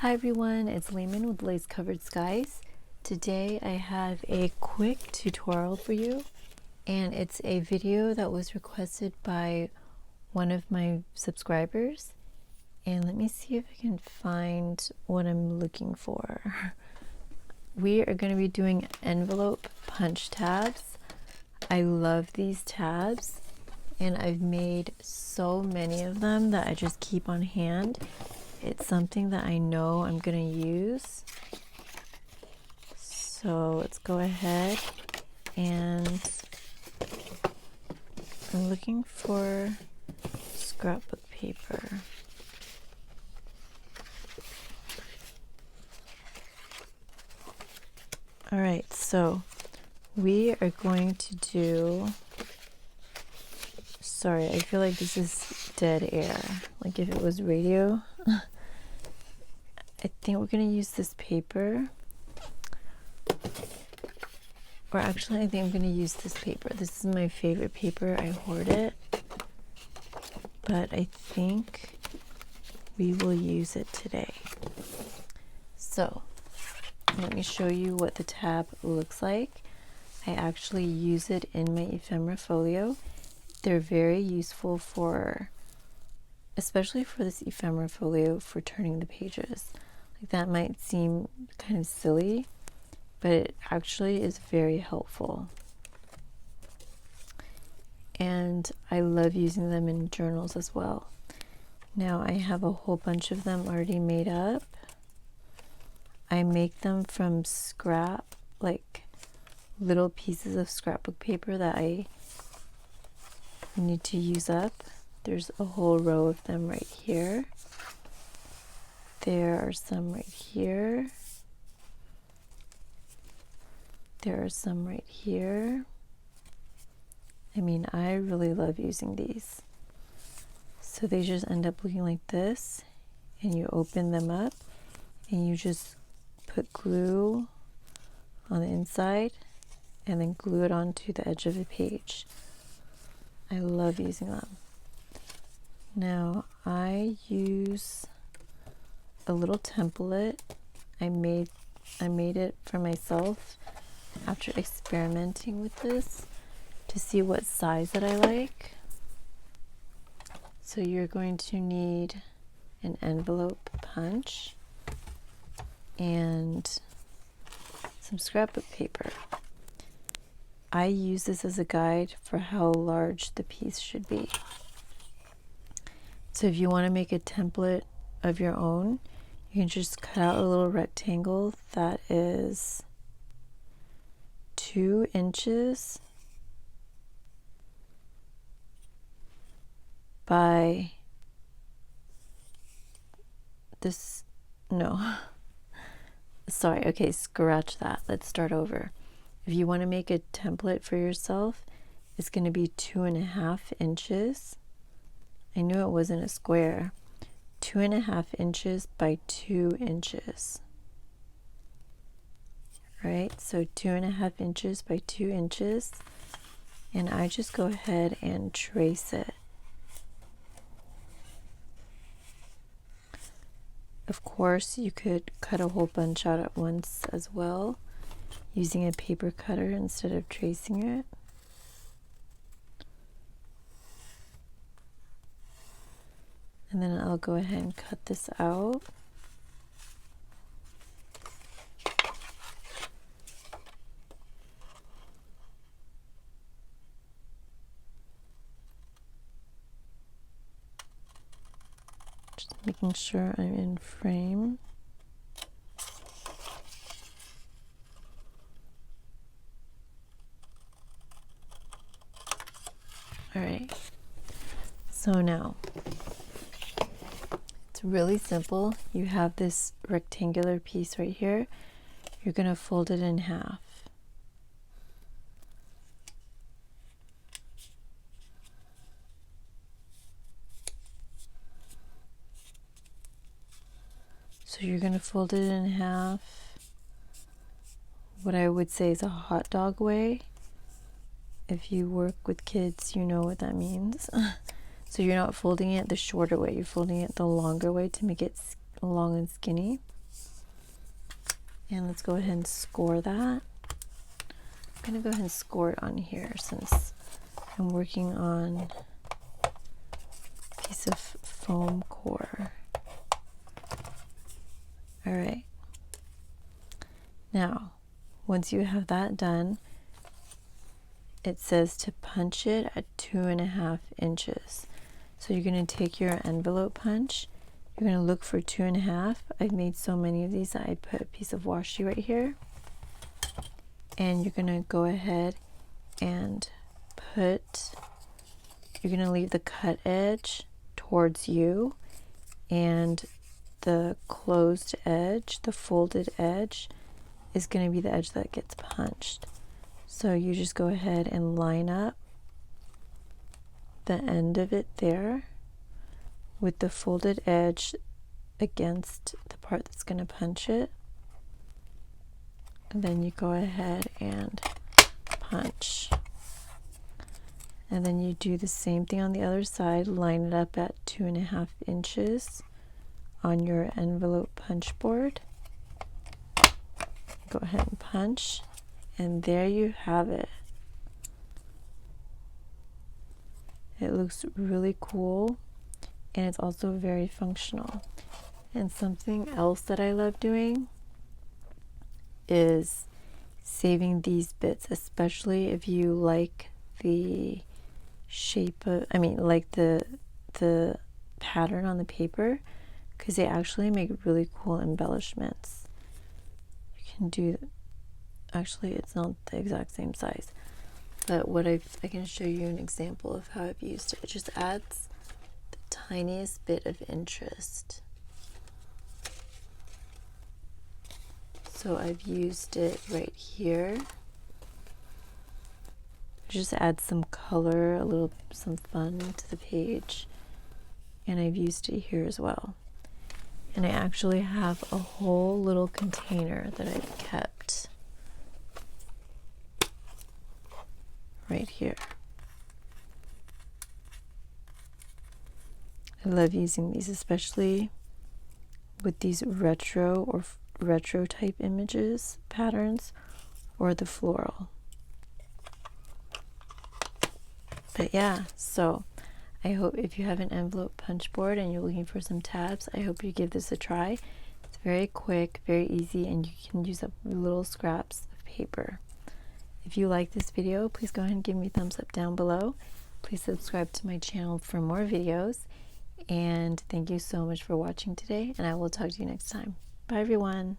Hi everyone, it's Lehman with Lace Covered Skies. Today I have a quick tutorial for you, and it's a video that was requested by one of my subscribers. And let me see if I can find what I'm looking for. We are going to be doing envelope punch tabs. I love these tabs, and I've made so many of them that I just keep on hand. It's something that I know I'm going to use. So let's go ahead, and I'm looking for scrapbook paper. Alright, so we are going to do, sorry, I feel like this is dead air, like if it was radio. I think we're going to use this paper, or actually I think I'm going to use this paper. This is my favorite paper. I hoard it, but I think we will use it today. So let me show you what the tab looks like. I actually use it in my ephemera folio. They're very useful for, especially for this ephemera folio, for turning the pages. Like, that might seem kind of silly, but it actually is very helpful. And I love using them in journals as well. Now I have a whole bunch of them already made up. I make them from scrap, like little pieces of scrapbook paper that I need to use up. There's a whole row of them right here. There are some right here. There are some right here. I mean, I really love using these. So they just end up looking like this, and you open them up and you just put glue on the inside and then glue it onto the edge of the page. I love using them. Now I use a little template. I made it for myself after experimenting with this to see what size that I like. So you're going to need an envelope punch and some scrapbook paper. I use this as a guide for how large the piece should be. So if you want to make a template of your own, you can just cut out a little rectangle that is 2 inches by this, no, sorry, okay, scratch that. Let's start over. If you want to make a template for yourself, it's going to be 2.5 inches. I knew it wasn't a square. 2.5 inches by 2 inches. Right, so 2.5 inches by 2 inches, and I just go ahead and trace it. Of course, you could cut a whole bunch out at once as well, using a paper cutter instead of tracing it. And then I'll go ahead and cut this out. Just making sure I'm in frame. All right, so now it's really simple. You have this rectangular piece right here. You're going to fold it in half. So you're going to fold it in half, what I would say is a hot dog way. If you work with kids, you know what that means. So you're not folding it the shorter way, you're folding it the longer way to make it long and skinny. And let's go ahead and score that. I'm going to go ahead and score it on here since I'm working on a piece of foam core. All right. Now, once you have that done, it says to punch it at 2.5 inches. So you're going to take your envelope punch. You're going to look for 2.5. I've made so many of these that I put a piece of washi right here. And you're going to go ahead and you're going to leave the cut edge towards you, and the closed edge, the folded edge, is going to be the edge that gets punched. So you just go ahead and line up the end of it there with the folded edge against the part that's going to punch it. And then you go ahead and punch. And then you do the same thing on the other side, line it up at 2.5 inches on your envelope punch board. Go ahead and punch, and there you have it. It looks really cool, and it's also very functional. And something else that I love doing is saving these bits, especially if you like the shape of, like the pattern on the paper, because they actually make really cool embellishments. You can do, actually it's not the exact same size, but I can show you an example of how I've used it. It just adds the tiniest bit of interest. So I've used it right here. Just add some color, some fun to the page. And I've used it here as well. And I actually have a whole little container that I've kept right here. I love using these, especially with these retro type images, patterns, or the floral. But yeah, so I hope if you have an envelope punch board and you're looking for some tabs, I hope you give this a try. It's very quick, very easy, and you can use up little scraps of paper. If you like this video, please go ahead and give me a thumbs up down below. Please subscribe to my channel for more videos. And thank you so much for watching today, and I will talk to you next time. Bye everyone.